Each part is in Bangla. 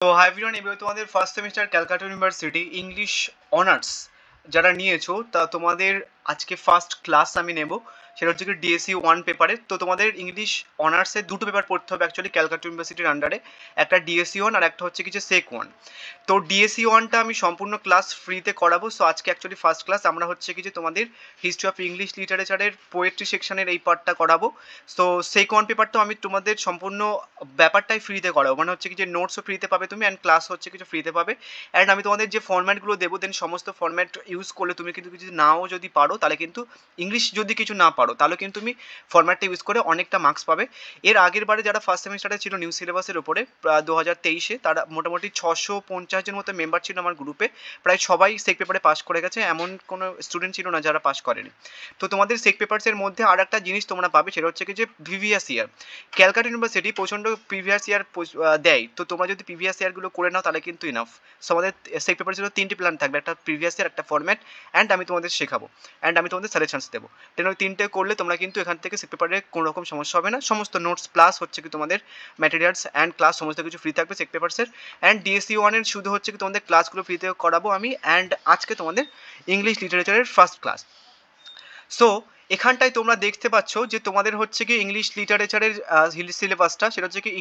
তো হাই এভরিওয়ান, এবার তোমাদের first semester Calcutta university English honours যারা নিয়েছো তা তোমাদের আজকে ফার্স্ট ক্লাস আমি নেব। সেটা হচ্ছে কি ডিএসসি 1 পেপারের। তো তোমাদের ইংলিশ অনার্সে দুটো পেপার পড়তে হবে অ্যাকচুয়ালি ক্যালকাটা ইউনিভার্সিটির আন্ডারে, একটা ডিএসসি 1 আর একটা হচ্ছে কি যে সেক 1। তো ডিএসসি 1টা আমি সম্পূর্ণ ক্লাস ফ্রিতে করাবো। সো আজকে অ্যাকচুয়ালি ফার্স্ট ক্লাস আমরা হচ্ছে কি যে তোমাদের হিস্ট্রি অফ ইংলিশ লিটারেচারের পোয়েট্রি সেকশনের এই পার্টটা করাবো। সো সেক 1 পেপারটা আমি তোমাদের সম্পূর্ণ ব্যাপারটাই ফ্রিতে করাবো, মানে হচ্ছে কি যে নোটসও ফ্রিতে পাবে তুমি অ্যান্ড ক্লাস হচ্ছে কিছু ফ্রিতে পাবে। অ্যান্ড আমি তোমাদের যে ফর্ম্যাটগুলো দেবো দেন সমস্ত ফর্ম্যাট ইউজ করলে তুমি কিন্তু কিছু নাও যদি পারো তাহলে কিন্তু ইংলিশ যদি কিছু না পারো তাহলে কিন্তু তুমি ফর্ম্যাটটা ইউজ করে অনেকটা মার্কস পাবে। এর আগের বারে যারা ফার্স্ট সেমিস্টারে ছিল নিউ সিলেবাসের উপরে 2023-এ, তারা মোটামুটি 650 জন মতো মেম্বার ছিল আমার গ্রুপে, প্রায় সবাই সেক পেপারে পাস করে গেছে, এমন কোনো স্টুডেন্ট ছিল না যারা পাস করেনি। তো তোমাদের সেক পেপারসের মধ্যে আর একটা জিনিস তোমরা পাবে, সেটা হচ্ছে কি যে প্রিভিয়াস ইয়ার ক্যালকাটা ইউনিভার্সিটি প্রচণ্ড প্রিভিয়াস ইয়ার দেয়। তো তোমরা যদি প্রিভিয়াস ইয়ারগুলো করে নাও তাহলে কিন্তু ইনাফ। সো আমাদের সেক পেপার ছিল 3টি প্ল্যান থাকবে, একটা প্রিভিয়াস ইয়ার, একটা ফর্ম্যাট, অ্যান্ড আমি তোমাদের শেখাবো, অ্যান্ড আমি তোমাদের সাজেশনস দেবো। দেন ওই 3টে করলে তোমরা কিন্তু এখান থেকে সেক পেপারে কোনো রকম সমস্যা হবে না। সমস্ত নোটস প্লাস হচ্ছে কি তোমাদের ম্যাটেরিয়ালস অ্যান্ড ক্লাস সমস্ত কিছু ফ্রি থাকবে সেক পেপারসের। অ্যান্ড ডিএসসি 1-এর শুধু হচ্ছে কি তোমাদের ক্লাসগুলো ফ্রিতে করাবো আমি, অ্যান্ড আজকে তোমাদের ইংলিশ লিটারেচারের ফার্স্ট ক্লাস। সো এখানটায় তোমরা দেখতে পাচ্ছ যে তোমাদের হচ্ছে কি ইংলিশ লিটারেচারের সিলেবাসটা, সেটা হচ্ছে কি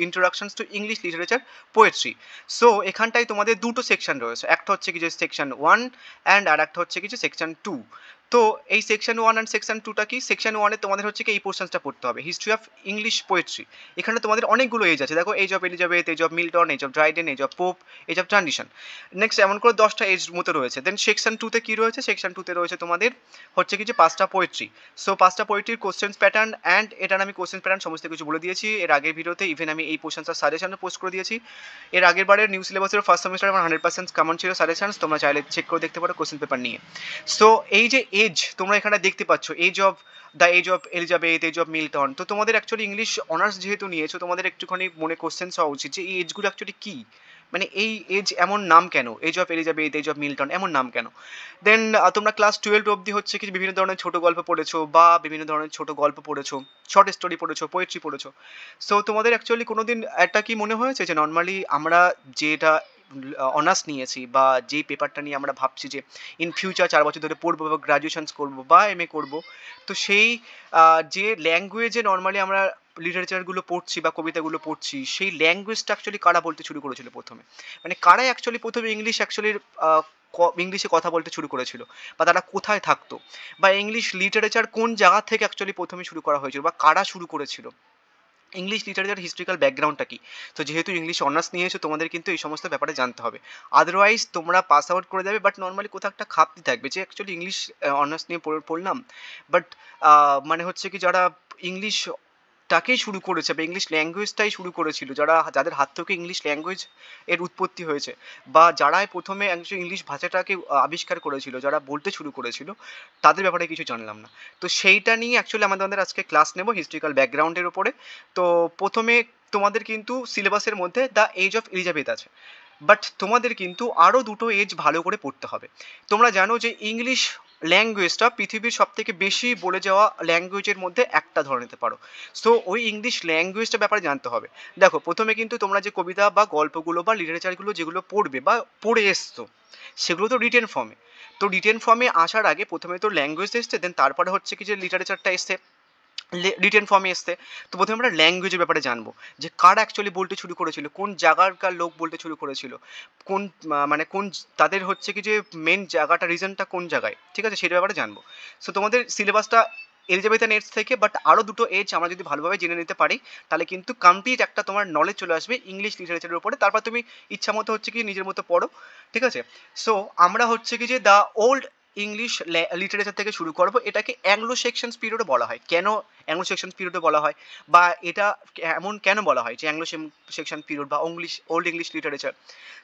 introductions to English literature poetry. So এখানটায় তোমাদের দুটো সেকশন রয়েছে, একটা হচ্ছে কি যে সেকশন 1 অ্যান্ড আর একটা হচ্ছে কি যে সেকশন 2। তো এই সেকশন 1 অ্যান্ড সেকশন 2টা কি, সেকশন 1-এ তোমাদের হচ্ছে কি এই পোর্শনসটা পড়তে হবে, হিস্ট্রি অফ ইংলিশ পোয়েট্রি। এখানে তোমাদের অনেকগুলো এজ আছে, দেখো age of Elizabeth, age of Milton, age of Dryden, age of Pope, age of transition, next এমন করে 10টা এজ মতো রয়েছে। দেন সেকশন 2-তে কী রয়েছে, সেকশন 2-তে রয়েছে তোমাদের হচ্ছে কি যে 5টা পোয়েট্রি। সো 5টা পোয়েট্রির কোশ্চেন্স প্যাটার্ন, অ্যান্ড এটার আমি কোশ্চেন্স প্যাটার্ন সমস্ত কিছু বলে দিয়েছি এর আগের ভিডিওতে, ইভেন আমি এই পোর্শনসটা সাজেশনে পোস্ট করে দিয়েছি। এর আগের বারের নিউ সিলেবাসের ফার্স্ট সেমিস্টারে আমার 100% কমন ছিল সাজেশনস, তোমরা চাইলে চেক করে দেখতে পারো কোশ্চেন পেপার নিয়ে। সো এই যে এজ তোমরা এখানে দেখতে পাচ্ছ, age of the age of Elizabeth, age of Milton, তো তোমাদের অ্যাকচুয়ালি ইংলিশ অনার্স যেহেতু নিয়েছো তোমাদের একটুখানি মনে কোশ্চেন্স হওয়া উচিত যে এই এজগুলো অ্যাকচুয়ালি কী, মানে এই এজ এমন নাম কেন, age of Elizabeth, age of Milton এমন নাম কেন। দেন তোমরা ক্লাস 12 অবধি হচ্ছে কি বিভিন্ন ধরনের ছোটো গল্প পড়েছো বা বিভিন্ন ধরনের ছোটো গল্প পড়েছো, শর্ট স্টোরি পড়েছো, পোয়েট্রি পড়েছো। সো তোমাদের অ্যাকচুয়ালি কোনো দিন একটা কি মনে হয়েছে যে নর্মালি আমরা যেটা অনার্স নিয়েছি বা যেই পেপারটা নিয়ে আমরা ভাবছি যে ইন ফিউচার 4 বছর ধরে পড়বো বা গ্রাজুয়েশনস করবো বা এমএ করবো, তো সেই যে ল্যাঙ্গুয়েজে নর্মালি আমরা লিটারেচারগুলো পড়ছি বা কবিতাগুলো পড়ছি, সেই ল্যাঙ্গুয়েজটা অ্যাকচুয়ালি কারা বলতে শুরু করেছিল প্রথমে, মানে কারাই অ্যাকচুয়ালি প্রথমে ইংলিশ অ্যাকচুয়ালি ইংলিশে কথা বলতে শুরু করেছিল, বা তারা কোথায় থাকতো, বা ইংলিশ লিটারেচার কোন জায়গা থেকে অ্যাকচুয়ালি প্রথমে শুরু করা হয়েছিল বা কারা শুরু করেছিল, ইংলিশ লিটারেচার হিস্ট্রিক্যাল ব্যাকগ্রাউন্ডটা কি। তো যেহেতু ইংলিশ অনার্স নিয়েছো তোমাদের কিন্তু এই সমস্ত ব্যাপারে জানতে হবে, আদারওয়াইজ তোমরা পাস আউট করে যাবে, বাট নর্মালি কোথাও একটা খাপটি থাকবে যে অ্যাকচুয়ালি ইংলিশ অনার্স নিয়ে পড়লাম, বাট মানে হচ্ছে কি যারা ইংলিশ টাকেই শুরু করেছে বা ইংলিশ ল্যাঙ্গুয়েজটাই শুরু করেছিল, যাদের হাত থেকে ইংলিশ ল্যাঙ্গুয়েজ এর উৎপত্তি হয়েছে, বা যারাই প্রথমে ইংলিশ ভাষাটাকে আবিষ্কার করেছিল, যারা বলতে শুরু করেছিল, তাদের ব্যাপারে কিছু জানলাম না। তো সেইটা নিয়ে অ্যাকচুয়ালি আমাদের আজকে ক্লাস নেব হিস্ট্রিক্যাল ব্যাকগ্রাউন্ডের ওপরে। তো প্রথমে তোমাদের কিন্তু সিলেবাসের মধ্যে দ্য এজ অফ এলিজাবেথ আছে, বাট তোমাদের কিন্তু আরও দুটো এজ ভালো করে পড়তে হবে। তোমরা জানো যে ইংলিশ ল্যাঙ্গুয়েজটা পৃথিবীর সব থেকে বেশি বলে যাওয়া ল্যাঙ্গুয়েজের মধ্যে একটা ধরে নিতে পারো। সো ওই ইংলিশ ল্যাঙ্গুয়েজটা ব্যাপারে জানতে হবে। দেখো প্রথমে কিন্তু তোমরা যে কবিতা বা গল্পগুলো বা লিটারেচারগুলো যেগুলো পড়বে বা পড়ে এসছো, সেগুলো তো রিটেন ফর্মে। তো রিটেন ফর্মে আসার আগে প্রথমে তো ল্যাঙ্গুয়েজ এসছে, দেন তারপরে হচ্ছে কি যে লিটারেচারটা এসছে রিটেন ফর্মে এসছে। তো প্রথমে আমরা ল্যাঙ্গুয়েজের ব্যাপারে জানবো যে কারা অ্যাকচুয়ালি বলতে শুরু করেছিল, কোন জায়গাকার লোক বলতে শুরু করেছিল, কোন মানে কোন তাদের হচ্ছে কি যে মেন জায়গাটা রিজনটা কোন জায়গায়, ঠিক আছে সেটার ব্যাপারে জানবো। সো তোমাদের সিলেবাসটা এলিজাবেথান এজ থেকে, বাট আরও দুটো এজ আমরা যদি ভালোভাবে জেনে নিতে পারি তাহলে কিন্তু কমপ্লিট একটা তোমার নলেজ চলে আসবে ইংলিশ লিটারেচারের উপরে। তারপর তুমি ইচ্ছা মতো হচ্ছে কি নিজের মতো পড়ো, ঠিক আছে। সো আমরা হচ্ছে কি যে দ্য ওল্ড ইংলিশ লিটারেচার থেকে শুরু করবো। এটাকে অ্যাংলো সেকশনস পিরিয়ডও বলা হয়। কেন অ্যাংলো সেকশন পিরিয়ডও বলা হয়, বা এটা এমন কেন বলা হয় যে অ্যাংলো সেকশন পিরিয়ড বা ওল্ড ইংলিশ লিটারেচার।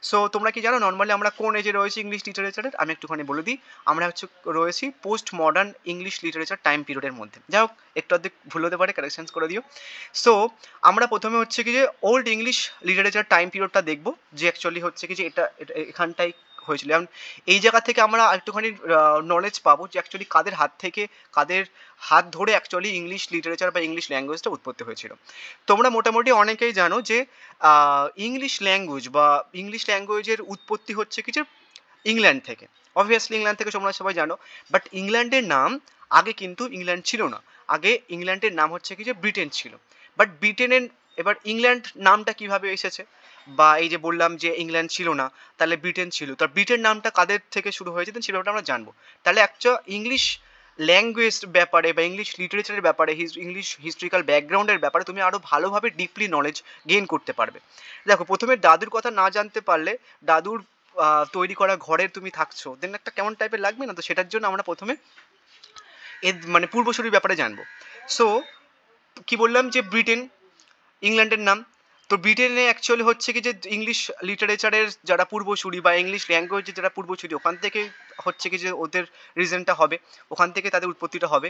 সো তোমরা কি জানো নর্মালি আমরা কোন এজে রয়েছি ইংলিশ লিটারেচারের, আমি একটুখানি বলে দিই। আমরা হচ্ছে রয়েছি post modern English literature time পিরিয়ডের মধ্যে। যাই হোক একটু অর্ধেক ভুল হতে পারে, কারেকশনস করে দিও। সো আমরা প্রথমে হচ্ছে কি যে ওল্ড ইংলিশ লিটারেচার টাইম পিরিয়ডটা দেখবো, যে অ্যাকচুয়ালি হচ্ছে কি যে এখানটাই হয়েছিল। এবং এই জায়গা থেকে আমরা একটুখানি নলেজ পাবো যে অ্যাকচুয়ালি কাদের হাত ধরে অ্যাকচুয়ালি ইংলিশ লিটারেচার বা ইংলিশ ল্যাঙ্গুয়েজটা উৎপত্তি হয়েছিল। তোমরা মোটামুটি অনেকেই জানো যে ইংলিশ ল্যাঙ্গুয়েজের উৎপত্তি হচ্ছে কি যে ইংল্যান্ড থেকে। অবভিয়াসলি ইংল্যান্ড থেকে তোমরা সবাই জানো, বাট ইংল্যান্ডের নাম আগে কিন্তু ইংল্যান্ড ছিল না। আগে ইংল্যান্ডের নাম হচ্ছে কি যে ব্রিটেন ছিল। বাট ব্রিটেনের এবার ইংল্যান্ড নামটা কিভাবে এসেছে, বা এই যে বললাম যে ইংল্যান্ড ছিল না, তাহলে ব্রিটেন ছিল, তো ব্রিটেন নামটা কাদের থেকে শুরু হয়েছে সে ব্যাপারটা আমরা জানবো। তাহলে ইংলিশ ল্যাঙ্গুয়েজ ব্যাপারে বা ইংলিশ লিটারেচারের ব্যাপারে, ইংলিশ হিস্ট্রিক্যাল ব্যাকগ্রাউন্ডের ব্যাপারে তুমি আরো ভালোভাবে ডিপলি নলেজ গেইন করতে পারবে। দেখো, প্রথমে দাদুর কথা না জানতে পারলে, দাদুর তৈরি করা ঘরে তুমি থাকছো, দেন একটা কেমন টাইপের লাগবে না? তো সেটার জন্য আমরা প্রথমে এর মানে পূর্বসূরির ব্যাপারে জানবো। সো কি বললাম যে ব্রিটেন ইংল্যান্ডের নাম। তো ব্রিটেনে অ্যাকচুয়ালি হচ্ছে কি যে ইংলিশ লিটারেচারের যারা পূর্বসূরি বা ইংলিশ ল্যাঙ্গুয়েজের যারা পূর্বসূরি, ওখান থেকে হচ্ছে কি যে ওদের রিজনটা হবে, ওখান থেকে তাদের উৎপত্তিটা হবে।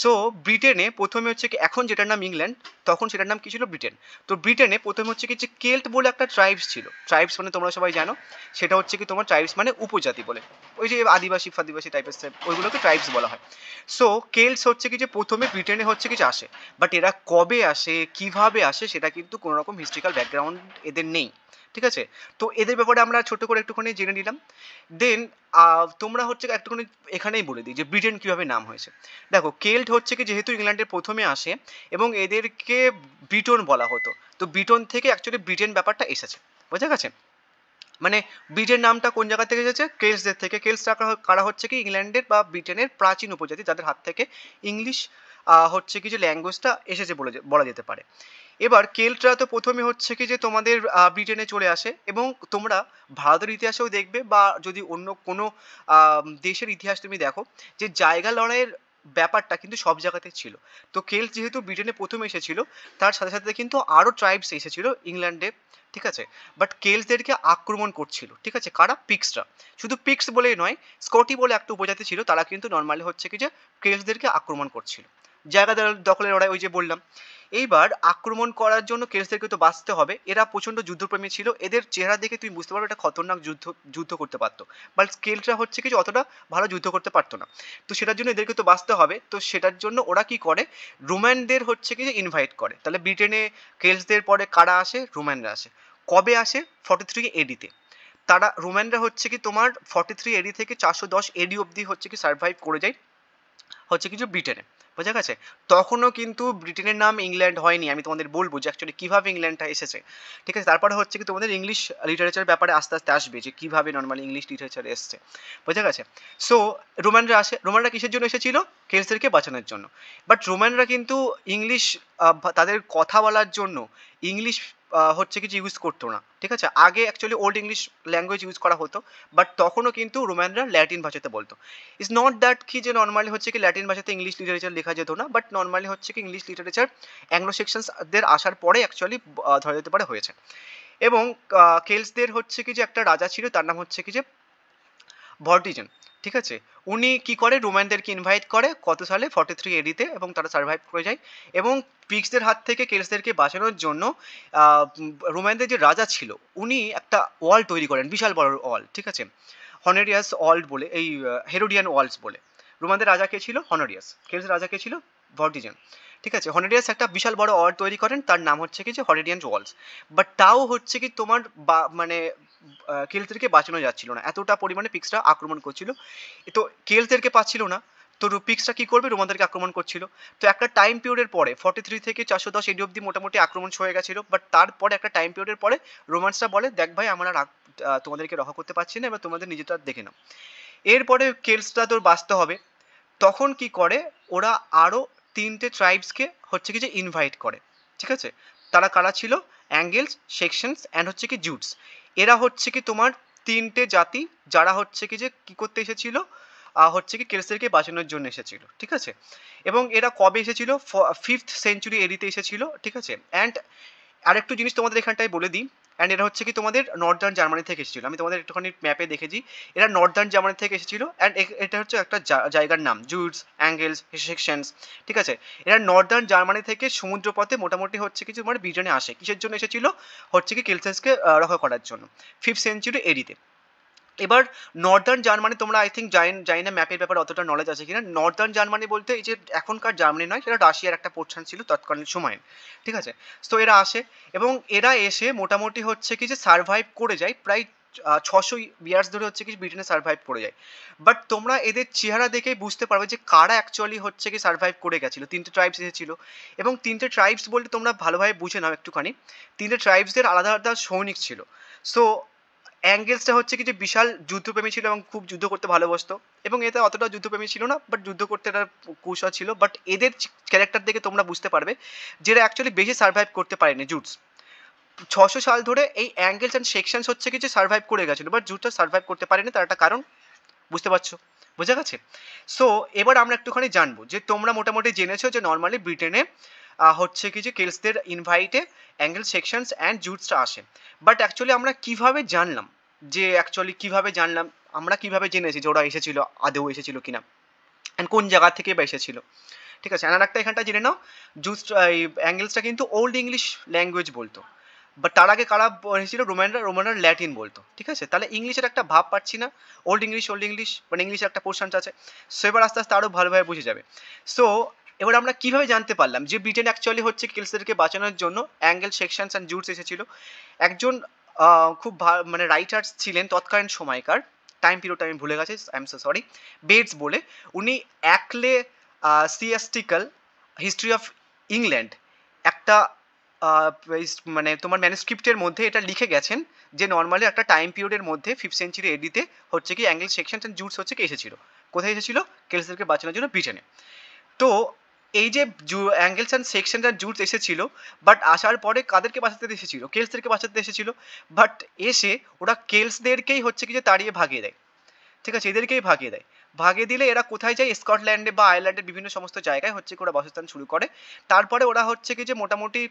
সো ব্রিটেনে প্রথমে হচ্ছে কি, এখন যেটার নাম ইংল্যান্ড, তখন সেটার নাম কি ছিল? ব্রিটেন। তো ব্রিটেনে প্রথমে হচ্ছে কি যে কেল্ট বলে একটা ট্রাইবস ছিল। ট্রাইবস মানে তোমরা সবাই জানো, সেটা হচ্ছে কি তোমার ট্রাইবস মানে উপজাতি বলে, ওই যে আদিবাসী ফাদিবাসী টাইপের, ওইগুলোকে ট্রাইবস বলা হয়। সো কেল্টস হচ্ছে কি যে প্রথমে ব্রিটেনে হচ্ছে কি যে আসে, বাট এরা কবে আসে, কিভাবে আসে, সেটা কিন্তু কোনো রকম হিস্ট্রিক্যাল ব্যাকগ্রাউন্ড এদের নেই। ঠিক আছে? তো এদের ব্যাপারে আমরা ছোট করে একটুখানি জেনে নিলাম। দেন তোমরা হচ্ছে একটুখানি এখানেই বলে দিই যে ব্রিটেন কিভাবে নাম হয়েছে। দেখো, কেল্ট হচ্ছে কি যেহেতু ইংল্যান্ডের প্রথমে আসে এবং এদেরকে ব্রিটন বলা হতো, তো ব্রিটন থেকে অ্যাকচুয়ালি ব্রিটেন ব্যাপারটা এসেছে। বোঝা গেছে? মানে ব্রিটেন নামটা কোন জায়গা থেকে এসেছে? কেল্টসদের থেকে। কেল্টসরা কারা হচ্ছে কি ইংল্যান্ডের বা ব্রিটেনের প্রাচীন উপজাতি, যাদের হাত থেকে ইংলিশ হচ্ছে কি যে ল্যাঙ্গুয়েজটা এসেছে বলা যেতে পারে। এবার কেল্টরা তো প্রথমে হচ্ছে কি যে তোমাদের ব্রিটেনে চলে আসে, এবং তোমরা ভারতের ইতিহাসেও দেখবে বা যদি অন্য কোনো দেশের ইতিহাস তুমি দেখো, যে জায়গা লড়াইয়ের ব্যাপারটা কিন্তু সব জায়গাতে ছিল। তো কেল্ট যেহেতু ব্রিটেনে প্রথমে এসেছিল, তার সাথে সাথে কিন্তু আরও ট্রাইবস এসেছিল ইংল্যান্ডে। ঠিক আছে? বাট কেল্টসদেরকে আক্রমণ করছিল। ঠিক আছে? কারা? পিক্সরা। শুধু পিক্স বলেই নয়, স্কটি বলে একটা উপজাতি ছিল, তারা কিন্তু নর্মালি হচ্ছে কি যে কেল্টসদেরকে আক্রমণ করছিল। জায়গা দখলের লড়াই, ওই যে বললাম। এইবার আক্রমণ করার জন্য কেল্টসদেরকে তো বাঁচতে হবে। এরা প্রচণ্ড যুদ্ধপ্রেমী ছিল, এদের চেহারা দেখে তুমি বুঝতে পারবে এটা খতরনাক যুদ্ধ করতে পারতো। বাট কেল্টসরা হচ্ছে কি যে অতটা ভালো যুদ্ধ করতে পারতো না। তো সেটার জন্য এদেরকে তো বাঁচতে হবে, তো সেটার জন্য ওরা কি করে, রোম্যানদের হচ্ছে কি যে ইনভাইট করে। তাহলে ব্রিটেনে কেল্টসদের পরে কারা আসে? রোম্যানরা আসে। কবে আসে? 43 এডিতে। তারা রোম্যানরা হচ্ছে কি তোমার 43 এডি থেকে 410 এডি অবধি হচ্ছে কি সার্ভাইভ করে যায় হচ্ছে কিছু ব্রিটেনে। বোঝা গেছে? তখনও কিন্তু ব্রিটেনের নাম ইংল্যান্ড হয়নি। আমি তোমাদের বলবো যে অ্যাকচুয়ালি কীভাবে ইংল্যান্ডটা এসেছে। ঠিক আছে? তারপরে হচ্ছে কি তোমাদের ইংলিশ লিটারেচার ব্যাপারে আস্তে আস্তে আসবে যে কীভাবে নর্মালি ইংলিশ লিটারেচার এসছে। বোঝা গেছে? সো রোমানরা আসে। রোমানরা কিসের জন্য এসেছিল? কেল্টসদেরকে বাঁচানোর জন্য। বাট রোমানরা কিন্তু ইংলিশ তাদের কথা বলার জন্য ইংলিশ হচ্ছে কিছু ইউজ করতো না। ঠিক আছে? আগে actually old English language use করা হতো, বাট তখনও কিন্তু রোমানরা ল্যাটিন ভাষাতে বলতো। ইটস নট দ্যাট কি যে নর্মালি হচ্ছে কি ল্যাটিন ভাষাতে ইংলিশ লিটারেচার লেখা যেত না, বাট নর্মালি হচ্ছে কি ইংলিশ লিটারেচার অ্যাংলো সেকশনসদের আসার পরে অ্যাকচুয়ালি ধরা যেতে পারে হয়েছে। এবং কেল্টসদের হচ্ছে কি যে একটা রাজা ছিল, তার নাম হচ্ছে কি যে ভর্টিজেন। ঠিক আছে? উনি কি করে, রোমানদেরকে ইনভাইট করে কত সালে? 43 এডিতে, এবং তারা সার্ভাইভ করে যায়। এবং পিক্সদের হাত থেকে কেল্টসদেরকে বাঁচানোর জন্য রোমানদের যে রাজা ছিল, উনি একটা ওয়াল তৈরি করেন, বিশাল বড় ওয়াল। ঠিক আছে? হনেরিয়াস ওয়াল্ড বলে, এই হেরোডিয়ান ওয়ালস বলে। রোমানদের রাজা কে ছিল? হনোরিয়াস। কেল্টসের রাজা কে ছিল? ভর্টিজেন। ঠিক আছে? হনেরিয়াস একটা বিশাল বড় ওয়াল তৈরি করেন, তার নাম হচ্ছে কি যে হনেরিয়ান ওয়ালস। বাট তাও হচ্ছে কি তোমার মানে কেল্টসদেরকে বাঁচানো যাচ্ছিল না, এতটা পরিমাণে পিক্সরা আক্রমণ করছিল। তো কেল্টসদেরকে পাচ্ছিল না, তো পিক্সরা কি করবে? রোমানদেরকে আক্রমণ করছিল। তো একটা টাইম পিরিয়ডের পরে 43 থেকে 410 এডি অব্দি মোটামুটি আক্রমণ হয়ে গেছিল, বাট তারপরে একটা টাইম পিরিয়ডের পরে রোমান্সরা বলে, দেখ ভাই, আমরা তোমাদেরকে রক্ষা করতে পারছি না, এবার তোমাদের নিজেটা দেখে নাও। এরপরে কেল্টসরা তোর বাঁচতে হবে। তখন কি করে, ওরা আরও 3টে ট্রাইবসকে হচ্ছে কি যে ইনভাইট করে। ঠিক আছে? তারা কারা ছিল? অ্যাঙ্গেলস, সেকশনস অ্যান্ড হচ্ছে কি জুটস। এরা হচ্ছে কি তোমার 3টে জাতি, যারা হচ্ছে কি যে কী করতে এসেছিল, হচ্ছে কি কেল্টসদেরকে বাঁচানোর জন্য এসেছিল। ঠিক আছে? এবং এরা কবে এসেছিল? 5th সেঞ্চুরি এডিতে এসেছিল। ঠিক আছে? অ্যান্ড আরেকটু জিনিস তোমাদের এখানটায় বলে দিই, অ্যান্ড এরা হচ্ছে কি তোমাদের নর্দার্ন জার্মানি থেকে এসেছিলো। আমি তোমাদের একটুখানি ম্যাপে দেখেছি, এরা নর্দার্ন জার্মানি থেকে এসেছিলো। অ্যান্ড এটা হচ্ছে একটা জায়গার নাম, জুডস, অ্যাঙ্গেলস, সেকশনস। ঠিক আছে? এরা নর্দার্ন জার্মানি থেকে সমুদ্রপথে মোটামুটি হচ্ছে কিছু মানে ব্রিটেনে আসে। কিসের জন্য এসেছিলো? হচ্ছে কি কেল্টসকে রক্ষা করার জন্য, 5th সেঞ্চুরি এডিতে। এবার নর্দার্ন জার্মানি, তোমরা আই থিঙ্ক জানি না ম্যাপের ব্যাপারে অতটা নলেজ আছে কিনা। নর্দার্ন জার্মানি বলতে এই যে এখনকার জার্মানি নয়, সেটা রাশিয়ার একটা পোর্শন ছিল তৎকালীন সময়ে, ঠিক আছে। তো এরা আসে এবং এরা এসে মোটামুটি হচ্ছে কি যে সার্ভাইভ করে যায় প্রায় 600 ইয়ার্স ধরে হচ্ছে কি ব্রিটেনে সার্ভাইভ করে যায়। বাট তোমরা এদের চেহারা দেখেই বুঝতে পারবে যে কারা অ্যাকচুয়ালি হচ্ছে কি সার্ভাইভ করে গেছিলো। তিনটে ট্রাইবস এসেছিল এবং তিনটে ট্রাইবস বলতে তোমরা ভালোভাবে বুঝে নাও একটুখানি, তিনটে ট্রাইবসদের আলাদা আলাদা সৈনিক ছিল। সো অ্যাঙ্গেলসটা হচ্ছে কি যে বিশাল যুদ্ধপ্রেমী ছিল এবং খুব যুদ্ধ করতে ভালোবাসতো, এবং এতে অতটা যুদ্ধপ্রেমী ছিল না, বাট যুদ্ধ করতে একটা কৌশল ছিল। বাট এদের ক্যারেক্টার দেখে তোমরা বুঝতে পারবে যেটা অ্যাকচুয়ালি বেশি সার্ভাইভ করতে পারেনি জুটস। 600 সাল ধরে এই অ্যাঙ্গেলস অ্যান্ড সেকশনস হচ্ছে কি যে সার্ভাইভ করে গেছিলো, বাট জুটটা সার্ভাইভ করতে পারেনি, তার একটা কারণ বুঝতে পারছো, বোঝা গেছে। সো এবার আমরা একটুখানি জানবো যে তোমরা মোটামুটি জেনেছো যে নর্মালি ব্রিটেনে হচ্ছে কি যে কেলসদের ইনভাইটে অ্যাঙ্গেল সেকশনস অ্যান্ড জুটসটা আসে। বাট অ্যাকচুয়ালি আমরা কিভাবে জানলাম, যে অ্যাকচুয়ালি কিভাবে জানলাম, আমরা কিভাবে জেনেছি যে ওরা এসেছিল, আদৌ এসেছিল কিনা, অ্যান্ড কোন জায়গা থেকে বা এসেছিল, ঠিক আছে। আর একটা এখানটা জেনে নাও, জুস এই অ্যাঙ্গেলসটা কিন্তু ওল্ড ইংলিশ ল্যাঙ্গুয়েজ বলতো, বাট তার আগে কারা এসেছিল, রোমানরা ল্যাটিন বলতো, ঠিক আছে। তাহলে ইংলিশের একটা ভাব পাচ্ছি না, ওল্ড ইংলিশ মানে ইংলিশের একটা পোর্শন আছে। সো এবার আস্তে আস্তে আরও ভালোভাবে বুঝে যাবে। সো এবার আমরা কিভাবে জানতে পারলাম যে ব্রিটেন অ্যাকচুয়ালি হচ্ছে কেলসদেরকে বাঁচানোর জন্য অ্যাঙ্গেল সেকশনস অ্যান্ড জুটস এসেছিল। একজন খুব মানে রাইটার্স ছিলেন তৎকালীন সময়কার, টাইম পিরিয়ডটা আমি ভুলে গেছি, I am so sorry, bets বলে, উনি অ্যাকলে সিয়াস্টিক্যাল হিস্ট্রি অফ ইংল্যান্ড একটা মানে তোমার ম্যানুস্ক্রিপ্টের মধ্যে এটা লিখে গেছেন যে নর্মালি একটা টাইম পিরিয়ডের মধ্যে 5th সেঞ্চুরি এডিতে হচ্ছে কি অ্যাঙ্গেল সেকশন অ্যান্ড জুটস হচ্ছে কি এসেছিল। কোথায় এসেছিল? কেলসদেরকে বাঁচানোর জন্য ব্রিটেনে। তো এই যে angles and section and Jutes এসেছিল, বাট আসার পরে কাদেরকে বাঁচাতে এসেছিল? কেলসদেরকে বাঁচাতে এসেছিল। বাট এসে ওরা কেলসদেরকেই হচ্ছে কি যে তাড়িয়ে ভাগিয়ে দেয়, ঠিক আছে, এদেরকেই ভাগিয়ে দেয়। ভাগিয়ে দিলে এরা কোথায় যায়? স্কটল্যান্ডে বা আয়ারল্যান্ডের বিভিন্ন সমস্ত জায়গায় হচ্ছে কি ওরা বাসস্থান শুরু করে। তারপরে ওরা হচ্ছে কি যে মোটামুটি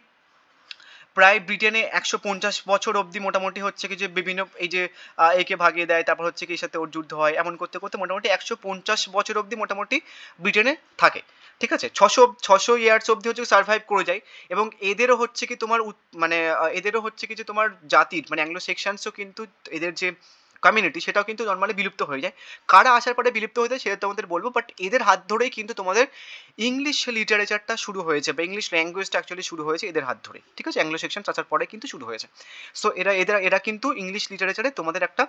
প্রায় ব্রিটেনে 150 বছর অবধি মোটামুটি হচ্ছে কি যে বিভিন্ন এই যে একে ভাগিয়ে দেয়, তারপর হচ্ছে কি এর সাথে ওর যুদ্ধ হয়, এমন করতে করতে মোটামুটি 150 বছর অবধি মোটামুটি ব্রিটেনে থাকে, ঠিক আছে। 600 ইয়ার্স অবধি হচ্ছে সার্ভাইভ করে যায়। এবং এদেরও হচ্ছে কি তোমার মানে এদেরও হচ্ছে কি যে তোমার জাতির মানে অ্যাংলো সেকশনসও কিন্তু এদের যে কমিউনিটি সেটাও কিন্তু নর্মালি বিলুপ্ত হয়ে যায়। কারা আসার পরে বিলুপ্ত হয়ে যায় সেটা তোমাদের বলবো, বাট এদের হাত ধরেই কিন্তু তোমাদের ইংলিশ লিটারেচারটা শুরু হয়েছে বা ইংলিশ ল্যাঙ্গুয়েজটা অ্যাকচুয়ালি শুরু হয়েছে এদের হাত ধরে, ঠিক আছে। অ্যাংলো সেকশন আসার পরে কিন্তু শুরু হয়েছে। সো এরা কিন্তু ইংলিশ লিটারেচারে তোমাদের একটা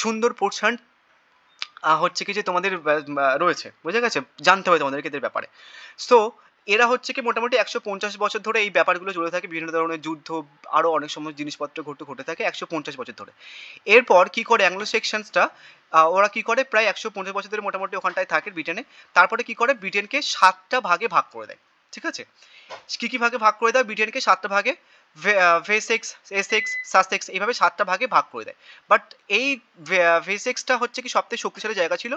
সুন্দর পোর্শন হচ্ছে কি যে তোমাদের রয়েছে, বুঝে গেছে, জানতে হবে তোমাদেরকে এদের ব্যাপারে। সো এরা হচ্ছে কি মোটামুটি 150 বছর ধরে এই ব্যাপারগুলো চলে থাকে, বিভিন্ন ধরনের যুদ্ধ, আরও অনেক সময় জিনিসপত্র ঘটে থাকে 150 বছর ধরে। এরপর কি করে অ্যাংলো সেকশনসটা, ওরা কি করে প্রায় 150 বছর ধরে মোটামুটি ওখানটায় থাকে ব্রিটেনে। তারপরে কি করে ব্রিটেনকে 7টা ভাগে ভাগ করে দেয়, ঠিক আছে। কী ভাগে ভাগ করে দেয় ব্রিটেনকে? 7টা ভাগে, ভেসেক্স, এসেক্স, সাসেক্স, এইভাবে 7টা ভাগে ভাগ করে দেয়। বাট এই ভেসেক্সটা হচ্ছে কি সবথেকে শক্তিশালী জায়গা ছিল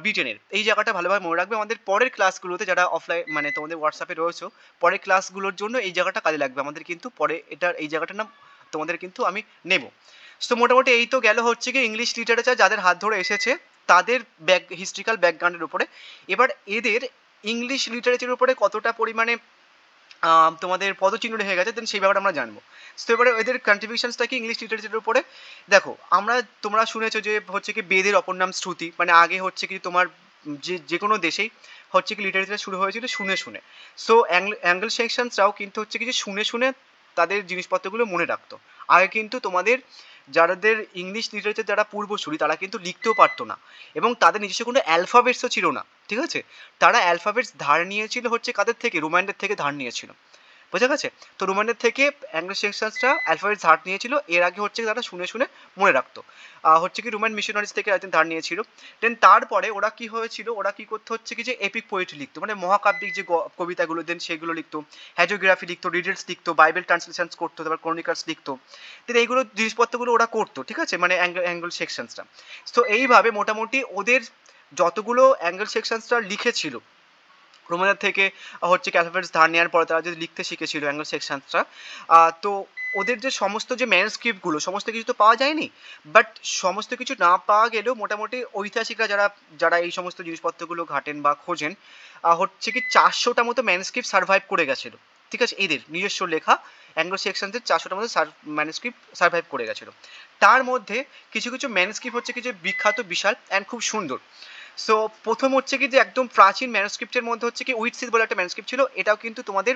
ব্রিটেনের। এই জায়গাটা ভালোভাবে মনে রাখবে, আমাদের পরের ক্লাসগুলোতে যারা অফলাইন মানে তোমাদের হোয়াটসঅ্যাপে রয়েছে, পরের ক্লাসগুলোর জন্য এই জায়গাটা কাজে লাগবে আমাদের, কিন্তু পরে এই জায়গাটার নাম তোমাদের কিন্তু আমি নেব। সো মোটামুটি এই তো গেল হচ্ছে কি ইংলিশ লিটারেচার যাদের হাত ধরে এসেছে তাদের হিস্ট্রিক্যাল ব্যাকগ্রাউন্ডের উপরে। এবার এদের ইংলিশ লিটারেচারের উপরে কতটা পরিমাণে তোমাদের পদচিহ্ন রেখে গেছে দেন সেই ব্যাপারে আমরা জানবো। তো এবারে এদের কন্ট্রিবিউশনসটা কি ইংলিশ লিটারেচারের উপরে? দেখো, তোমরা শুনেছো যে হচ্ছে কি বেদের অপর নাম শ্রুতি, মানে আগে হচ্ছে কি তোমার যে কোনো দেশেই হচ্ছে কি লিটারেচার শুরু হয়েছিল শুনে শুনে। সো অ্যাঙ্গেল সেকশনসরাও কিন্তু হচ্ছে কি যে শুনে শুনে তাদের জিনিসপত্রগুলো মনে রাখতো। আগে কিন্তু তোমাদের যাদের ইংলিশ লিটারেচার যারা পূর্বসূরি তারা কিন্তু লিখতেও পারতো না, এবং তাদের নিজস্ব কোনো অ্যালফাবেটসও ছিল না, ঠিক আছে। তারা অ্যালফাবেটস ধার নিয়েছিল হচ্ছে কাদের থেকে? রোমানদের থেকে ধার নিয়েছিল, বোঝা গেছে। তো রোমানদের থেকে অ্যাংলো সেকশনসরা অ্যালফাবেটস ধার নিয়েছিল, এর আগে হচ্ছে তারা শুনে শুনে মনে রাখতো। হচ্ছে কি রোমান মিশনারিজ থেকে একদিন ধার নিয়েছিল। দেন তারপরে ওরা কি হয়েছিল, ওরা কি করতে হচ্ছে কি যে এপিক পোয়েট্রি লিখতো, মানে মহাকাব্যিক যে কবিতাগুলো দেন সেগুলো লিখতো, হ্যাজিওগ্রাফি লিখতো, রিডলস লিখতো, বাইবেল ট্রান্সলেশনস করতো, তারপর ক্রনিকালস লিখতো। দেন এইগুলো জিনিসপত্রগুলো ওরা করতো, ঠিক আছে, মানে অ্যাঙ্গেল সেকশনসরা। তো এইভাবে মোটামুটি ওদের যতগুলো অ্যাঙ্গেল সেকশনসরা লিখেছিল রোমানদের থেকে হচ্ছে অ্যালফাবেটস ধার নেওয়ার পরে তারা যদি লিখতে শিখেছিল অ্যাঙ্গেল সেকশনসরা, তো ওদের যে সমস্ত যে ম্যানুস্ক্রিপ্টগুলো সমস্ত কিছু তো পাওয়া যায়নি, বাট সমস্ত কিছু না পাওয়া গেলেও মোটামুটি ঐতিহাসিকরা যারা যারা এই সমস্ত জিনিসপত্রগুলো ঘাটেন বা খোঁজেন, হচ্ছে কি 400টা মতো ম্যানুস্ক্রিপ্ট সার্ভাইভ করে গেছিলো, ঠিক আছে, এদের নিজস্ব লেখা অ্যাংলো সেকশনসের 400টার মধ্যে ম্যানুস্ক্রিপ্ট সার্ভাইভ করে গেছিলো। তার মধ্যে কিছু কিছু ম্যানুস্ক্রিপ্ট হচ্ছে কি যে বিখ্যাত, বিশাল অ্যান্ড খুব সুন্দর। সো প্রথম হচ্ছে কি যে একদম প্রাচীন ম্যানুস্ক্রিপ্টের মধ্যে হচ্ছে কি উইটসিথ বলে একটা ম্যানুস্ক্রিপ্ট ছিল, এটাও কিন্তু তোমাদের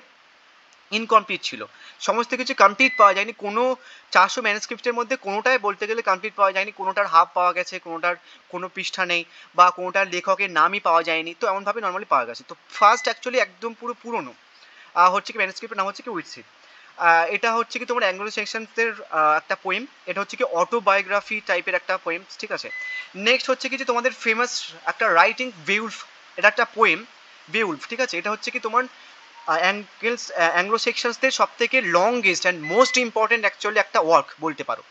ইনকমপ্লিট ছিল, সমস্ত কিছু কমপ্লিট পাওয়া যায়নি। কোনো 400 ম্যানুস্ক্রিপ্টের মধ্যে কোনোটাই বলতে গেলে কমপ্লিট পাওয়া যায়নি, কোনোটার হাফ পাওয়া গেছে, কোনোটার কোনো পৃষ্ঠা নেই, বা কোনোটার লেখকের নামই পাওয়া যায়নি। তো এমনভাবে নর্মালি পাওয়া গেছে। তো ফার্স্ট অ্যাকচুয়ালি একদম পুরো পুরনো হচ্ছে কি ম্যানুস্ক্রিপ্টের নাম হচ্ছে কি উইটসিথ। এটা হচ্ছে কি তোমার অ্যাংলো সেকশনসের একটা পোয়েম, এটা হচ্ছে কি অটোবায়োগ্রাফি টাইপের একটা পোয়েম, ঠিক আছে। নেক্সট হচ্ছে কি যে তোমাদের ফেমাস একটা রাইটিং বেউলফ, এটা একটা পোয়েম বেউলফ, ঠিক আছে। এটা হচ্ছে কি তোমার অ্যাংলো সেকশনসদের সব থেকে longest and most important actually একটা ওয়ার্ক বলতে পারো।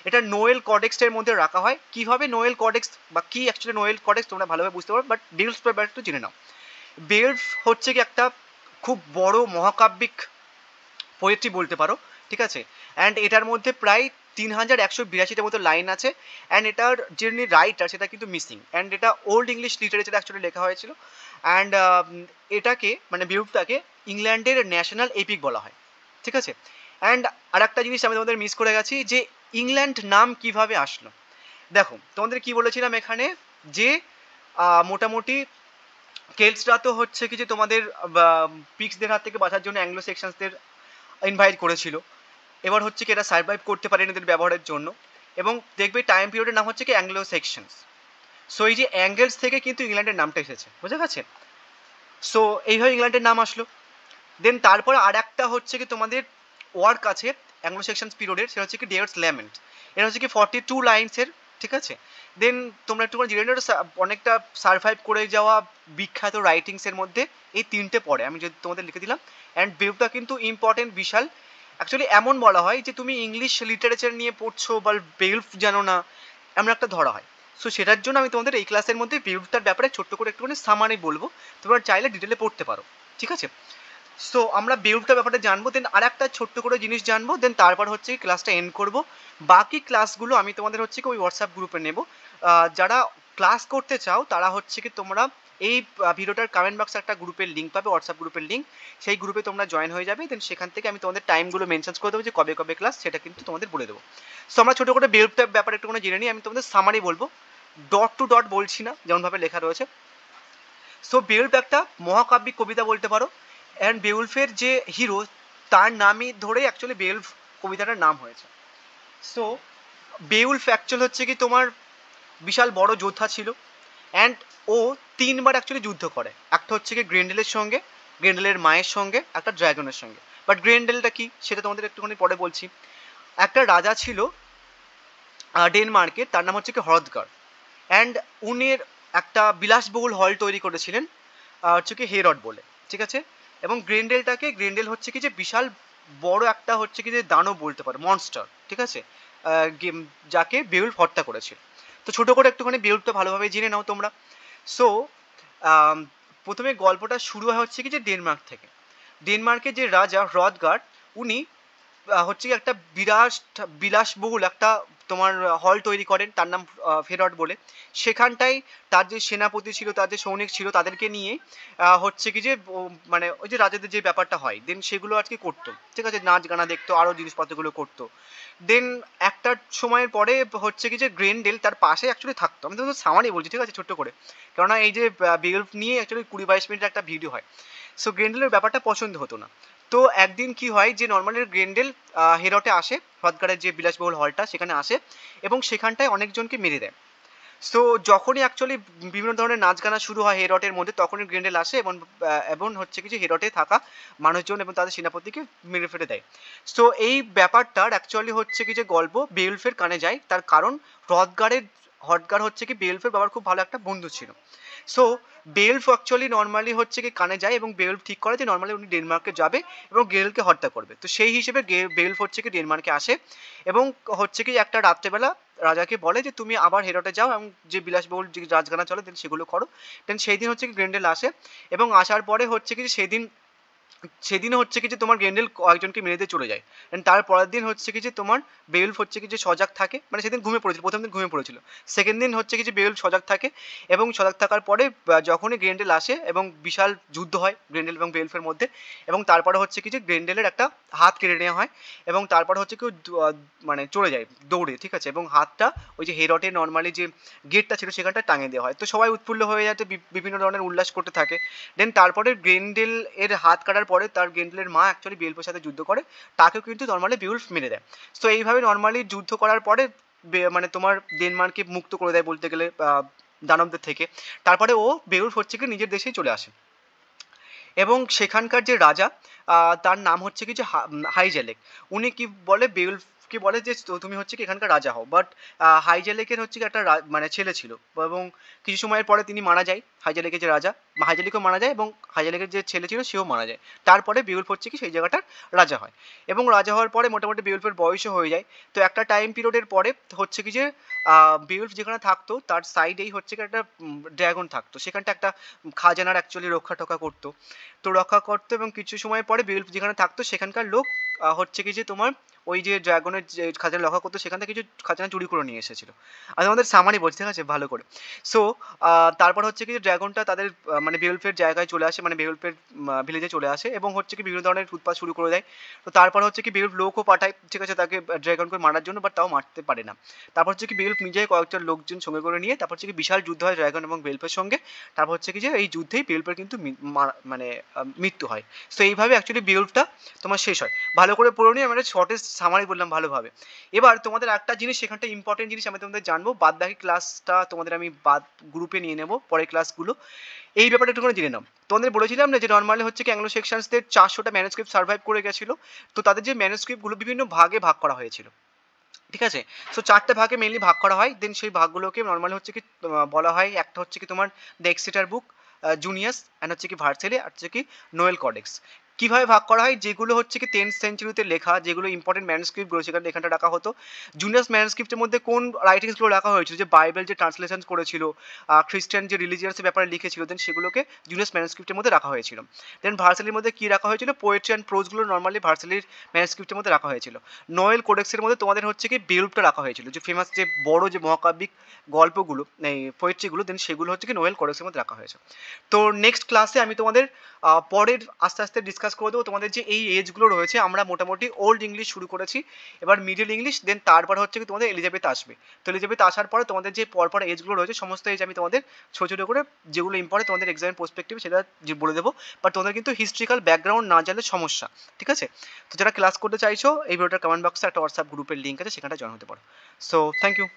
এটা নোয়েল কডেক্সের মধ্যে রাখা হয়। কীভাবে নোয়েল কডেক্স বা কী অ্যাকচুয়ালি নোয়েল কডেক্স তোমরা ভালোভাবে বুঝতে পারো, বাট বেউলফ ব্যাপারটা একটু জেনে নাও। বেউলফ হচ্ছে কি একটা খুব বড় মহাকাব্যিক পোয়েট্রি বলতে পারো, ঠিক আছে। অ্যান্ড এটার মধ্যে প্রায় 3182টার মতো লাইন আছে। অ্যান্ড এটার যিনি রাইটার সেটা কিন্তু মিসিং। অ্যান্ড এটা ওল্ড ইংলিশ লিটারেচারে অ্যাকচুয়ালি লেখা হয়েছিল। অ্যান্ড এটাকে মানে বিউলফটাকে ইংল্যান্ডের ন্যাশনাল এপিক বলা হয়, ঠিক আছে। অ্যান্ড আর একটা জিনিস আমি তোমাদের মিস করে গেছি, যে ইংল্যান্ড নাম কিভাবে আসলো। দেখো তোমাদের কি বলেছিলাম এখানে, যে মোটামুটি কেলসরা তো হচ্ছে কি যে তোমাদের পিক্সদের হাত থেকে বাঁচার জন্য অ্যাংলো সেকশনসদের ইনভাইট করেছিল। এবার হচ্ছে কি এটা সার্ভাইভ করতে পারেনি এদের ব্যবহারের জন্য, এবং দেখবে টাইম পিরিয়ডের নাম হচ্ছে কি অ্যাংলো সেকশনস। সো এই যে অ্যাঙ্গেলস থেকে কিন্তু ইংল্যান্ডের নামটা এসেছে, বুঝা গেছে। সো এইভাবে ইংল্যান্ডের নাম আসলো। দেন তারপরে আর একটা হচ্ছে কি তোমাদের ওয়ার্ক আছে অ্যাংলো সেকশনস পিরিয়ডের, সেটা হচ্ছে কি ডেয়ার্স ল্যামেন্ট। এটা হচ্ছে কি 42 লাইন্সের, ঠিক আছে। দেন তোমরা একটু জেনে নেবে অনেকটা সার্ভাইভ করে যাওয়া বিখ্যাত রাইটিংসের মধ্যে এই তিনটে পড়ে, আমি যদি তোমাদের লিখে দিলাম। অ্যান্ড বেউলফটা কিন্তু ইম্পর্টেন্ট, বিশাল। অ্যাকচুয়ালি এমন বলা হয় যে তুমি ইংলিশ লিটারেচার নিয়ে পড়ছো বা বেউলফ জানো না, এমন একটা ধরা হয়। সো সেটার জন্য আমি তোমাদের এই ক্লাসের মধ্যে বেউলফটার ব্যাপারে ছোট্ট করে একটুখানি সামারি বলবো, তোমরা চাইলে ডিটেলে পড়তে পারো, ঠিক আছে। সো আমরা বেউলফটার ব্যাপারে জানবো, দেন আর একটা ছোট্ট করে জিনিস জানবো, দেন তারপর হচ্ছে ক্লাসটা এন্ড করবো। বাকি ক্লাসগুলো আমি তোমাদের হচ্ছে কি ওই হোয়াটসঅ্যাপ গ্রুপে নেব। যারা ক্লাস করতে চাও তারা হচ্ছে কি তোমরা এই ভিডিওটার কমেন্ট বক্সে একটা গ্রুপের লিঙ্ক পাবে, হোয়াটসঅ্যাপ গ্রুপের লিঙ্ক, সেই গ্রুপে তোমরা জয়েন হয়ে যাবে। দেন সেখান থেকে আমি তোমাদের টাইমগুলো মেনশন করে দেবো, যে কবে কবে ক্লাস সেটা কিন্তু তোমাদের বলে দেবো। সো আমরা ছোটো করে বেউলফটার ব্যাপারে একটু জেনে নিই। আমি তোমাদের সামারি বলবো, ডট টু ডট বলছি না, যেমনভাবে লেখা রয়েছে। সো বেউলফ একটা মহাকাব্যিক কবিতা বলতে পারো। অ্যান্ড বেউলফের যে হিরো, তার নামই ধরে অ্যাকচুয়ালি বেউলফ কবিতাটার নাম হয়েছে। সো বেউলফ অ্যাকচুয়াল হচ্ছে কি তোমার বিশাল বড় যোদ্ধা ছিল। অ্যান্ড ও 3বার অ্যাকচুয়ালি যুদ্ধ করে। একটা হচ্ছে কি গ্রেন্ডেলের সঙ্গে, গ্রেন্ডেলের মায়ের সঙ্গে, একটা ড্রাগনের সঙ্গে। বাট গ্রেন্ডেলটা কি সেটা তোমাদের একটুখানি পরে বলছি। একটা রাজা ছিল ডেনমার্কের, তার নাম হচ্ছে কি হ্রদগার। অ্যান্ড উনির একটা বিলাসবহুল হল তৈরি করেছিলেন হচ্ছে কি হেরড বলে, ঠিক আছে। এবং গ্রেন্ডেল হচ্ছে কি যে বিশাল বড় একটা হচ্ছে কি যে দানব বলতে পারো, মনস্টার, ঠিক আছে, যাকে বেউলফ হত্যা করেছিল। তো ছোটো করে একটুখানি বেউলফটা ভালোভাবে জেনে নাও তোমরা। সো প্রথমে গল্পটা শুরু হয় হচ্ছে কি যে ডেনমার্ক থেকে। ডেনমার্কের যে রাজা হ্রদগার, উনি হচ্ছে কি একটা বিলাসবহুল একটা তোমার হল তৈরি করেন, তার নাম ফেরড বলে। সেখানটায় তার যে সেনাপতি ছিল, তার যে সৈনিক ছিল, তাদেরকে নিয়ে হচ্ছে কি যে মানে ওই যে রাজাদের যে ব্যাপারটা হয়, দেন সেগুলো আজকে করতো, ঠিক আছে, নাচ গানা দেখতো, আরও জিনিসপত্রগুলো করতো। দেন একটা সময়ের পরে হচ্ছে কি যে গ্রেন্ডেল তার পাশে অ্যাকচুয়ালি থাকতো। আমি তো সামারি বলছি, ঠিক আছে, ছোট্ট করে, কেননা এই যে বেউলফ নিয়ে অ্যাকচুয়ালি 20-22 মিনিটের একটা ভিডিও হয়। সো গ্রেন্ডেলের ব্যাপারটা পছন্দ হতো না। তো একদিন কি হয় যে নর্মালি গ্রেন্ডেল হেরটে আসে, হ্রদগারের যে বিলাসবহুল হলটা সেখানে আসে, এবং সেখানটায় অনেকজনকে মেরে দেয়। সো যখনই অ্যাকচুয়ালি বিভিন্ন ধরনের নাচ গানা শুরু হয় হেরটের মধ্যে, তখনই গ্রেন্ডেল আসে এবং হচ্ছে কি যে হেরটে থাকা মানুষজন এবং তাদের সেনাপতিকে মেরে ফেলে দেয়। সো এই ব্যাপারটার অ্যাকচুয়ালি হচ্ছে কি যে গল্প বেউলফের কানে যায়, তার কারণ হ্রদগার হচ্ছে কি বেউলফের বাবার খুব ভালো একটা বন্ধু ছিল। সো বেউলফ অ্যাকচুয়ালি নর্মালি হচ্ছে কি কানে যায়, এবং বেউলফ ঠিক করে যে নর্মালি উনি ডেনমার্কে যাবে এবং গেলকে হত্যা করবে। তো সেই হিসেবে বেউলফ হচ্ছে কি ডেনমার্কে আসে, এবং হচ্ছে কি একটা রাত্রেবেলা রাজাকে বলে যে তুমি আবার হেরটে যাও এবং যে বিলাসবহুল যে রাজগানা চলে দেন সেগুলো করো। দেন সেই দিন হচ্ছে কি গ্রেন্ডেল আসে, এবং আসার পরে হচ্ছে কি সেদিন সেদিন হচ্ছে কি যে তোমার গ্রেন্ডেল কয়েকজনকে মেরে দিয়ে চলে যায়। এন্ড তার পরের দিন হচ্ছে কি যে তোমার বেওলফ হচ্ছে কি যে সজাগ থাকে, মানে সেদিন ঘুমিয়ে পড়েছিল, প্রথম দিন ঘুমিয়ে পড়েছিল, সেকেন্ড দিন হচ্ছে কি যে বেওলফ সজাগ থাকে, এবং সজাগ থাকার পরে যখনই গ্রেন্ডেল আসে এবং বিশাল যুদ্ধ হয় গ্রেন্ডেল এবং বেওলফের মধ্যে, এবং তারপরে হচ্ছে কি যে গ্রেন্ডেলের একটা হাত কেড়ে নেওয়া হয়, এবং তারপরে হচ্ছে কেউ মানে চলে যায় দৌড়ে, ঠিক আছে, এবং হাতটা ওই যে হেরটে নর্মালি যে গেটটা ছিল সেখানটা টাঙিয়ে দেওয়া হয়। তো সবাই উৎফুল্ল হয়ে যাতে বিভিন্ন ধরনের উল্লাস করতে থাকে। দেন তারপরে গ্রেন্ডেল এর হাত কাটার পরে তার গ্রেন্ডেলের মা অ্যাকচুয়ালি বেওলফের সাথে যুদ্ধ করে, তাকেও কিন্তু নর্মালি বেওলফ মেরে দেয়। তো এইভাবে নর্মালি যুদ্ধ করার পরে মানে তোমার ডেনমার্ককে মুক্ত করে দেয় বলতে গেলে দানবদের থেকে। তারপরে ও বেওলফ হচ্ছে কি নিজের দেশেই চলে আসে, এবং সেখানকার যে রাজা তার নাম হচ্ছে কি যে হাইজেলেক। উনি কি বলে বেওলফকে বলে যে তুমি হচ্ছে কি এখানকার রাজা হও, বাট হাইজেলেকের হচ্ছে কি একটা মানে ছেলে ছিল, এবং কিছু সময়ের পরে তিনি মারা যায়, হাইজেলেকের যে রাজা, হাইজেলেকও মারা যায়, এবং হাইজেলেকের যে ছেলে ছিল সেও মারা যায়। তারপরে বেওলফ হচ্ছে কি সেই জায়গাটার রাজা হয়, এবং রাজা হওয়ার পরে মোটামুটি বেওলফের বয়সও হয়ে যায়। তো একটা টাইম পিরিয়ডের পরে হচ্ছে কি যে বেওলফ যেখানে থাকতো তার সাইডেই হচ্ছে কি একটা ড্রাগন থাকতো, সেখানটা একটা খাজানার অ্যাকচুয়ালি রক্ষা টক্ষা করতো, তো রক্ষা করতো, এবং কিছু সময় পরে বেওলফ যেখানে থাকতো সেখানকার লোক হচ্ছে কি যে তোমার ওই যে ড্রাগনের যে খাজানা রক্ষা করতো সেখান থেকে কিছু খাজানা চুরি করে নিয়ে এসেছিল। আমি আমাদের সামারি বলছি, ঠিক আছে, ভালো করে। সো তারপর হচ্ছে কি যে ড্রাগনটা তাদের মানে বেওলফের জায়গায় চলে আসে, মানে বেওলফের ভিলেজে চলে আসে, এবং হচ্ছে কি বিভিন্ন ধরনের উৎপাত শুরু করে দেয়। তো তারপর হচ্ছে কি বেওলফ লোকও পাঠায়, ঠিক আছে, তাকে ড্রাগনকে মারার জন্য, বাট তাও মারতে পারে না। তারপর হচ্ছে কি বেওলফ নিজে কয়েকটা লোকজন সঙ্গে করে নিয়ে তারপর হচ্ছে কি বিশাল যুদ্ধ হয় ড্রাগন এবং বেওলফের সঙ্গে। তারপর হচ্ছে কি যে এই যুদ্ধেই বেওলফের কিন্তু মানে মৃত্যু হয়। সো এইভাবে অ্যাকচুয়ালি বেওলফটা তোমার শেষ হয়। ভালো করে পড়ে নিয়ে আমি শর্টেস্ট সামারি বললাম ভালোভাবে। এবার তোমাদের একটা জিনিস সেখানটা ইম্পর্টেন্ট জিনিস আমি তোমাদের জানবো, বাদ বাকি ক্লাসটা তোমাদের আমি বাদ গ্রুপে নিয়ে নেবো পরের ক্লাসগুলো। এই ব্যাপারটা একটুখানি জেনে নাও। তোমাদের বলেছিলাম না যে নর্মালি হচ্ছে কি অ্যাংলো সেকশনসদের 400টা ম্যানুস্ক্রিপ্ট সার্ভাইভ করে গেছিলো। তো তাদের যে ম্যানুস্ক্রিপ্টগুলো বিভিন্ন ভাগে ভাগ করা হয়েছিল, ঠিক আছে। সো 4টে ভাগে মেনলি ভাগ করা হয়, দেন সেই ভাগগুলোকে নর্মালি হচ্ছে কি বলা হয়, একটা হচ্ছে কি তোমার the Exeter book, juniors, and হচ্ছে কি ভার্সেলি, আর হচ্ছে কি নোয়েল কডেক্স। কীভাবে ভাগ করা হয়, যেগুলো হচ্ছে কি 10th সেঞ্চুরিতে লেখা, যেগুলো ইম্পর্টেন্ট ম্যানুস্ক্রিপ্টগুলো সেখানে এখানটা রাখা হতো। জুনিয়াস ম্যানুস্ক্রিপ্টের মধ্যে কোন রাইটিংসগুলো রাখা হয়েছিল, যে বাইবেল যে ট্রান্সলেশন করেছিল, খ্রিস্টান যে রিলিজিয়াসের ব্যাপারে লিখেছিল, দেন সেগুলোকে জুনিয়াস ম্যানুস্ক্রিপ্টের মধ্যে রাখা হয়েছিল। দেন ভার্সেলির মধ্যে কী রাখা হয়েছিল, পোয়েট্রি অ্যান্ড প্রোজগুলো নর্মালি ভার্সেলির ম্যানুস্ক্রিপ্টের মধ্যে রাখা হয়েছিল। নোয়েল কোডেক্সের মধ্যে তোমাদের হচ্ছে কি বেওলফটা রাখা হয়েছিল, যে ফেমাস যে বড় যে মহাকাব্যিক গল্পগুলো, এই পোয়েট্রিগুলো, দেন সেগুলো হচ্ছে কি নোয়েল কোডেক্সের মধ্যে রাখা হয়েছে। তো নেক্সট ক্লাসে আমি তোমাদের পরের আস্তে আস্তে ডিসকাস করে দেবো তোমাদের যে এই এজগুলো রয়েছে। আমরা মোটামুটি ওল্ড ইংলিশ শুরু করেছি, এবার মিডল ইংলিশ, দেন তারপর হচ্ছে কি তোমাদের এলিজাবেথ আসবে। তো এলিজাবেথ আসার পরে তোমাদের যে পরপর এজগুলো রয়েছে সমস্ত এজ আমি তোমাদের ছোটো ছোটো করে যেগুলো ইম্পর্টেন্ট তোমাদের এক্সামের পার্সপেক্টিভ সেটা যে বলে দেবো। বাট তোমাদের কিন্তু হিস্ট্রিক্যাল ব্যাকগ্রাউন্ড না জানলে সমস্যা, ঠিক আছে। তো যারা ক্লাস করতে চাইছো এই ভিডিওটার কমেন্ট বক্সে একটা হোয়াটসঅ্যাপ গ্রুপের লিঙ্ক আছে, সেখানটা জয়েন হতে পারো। So thank you.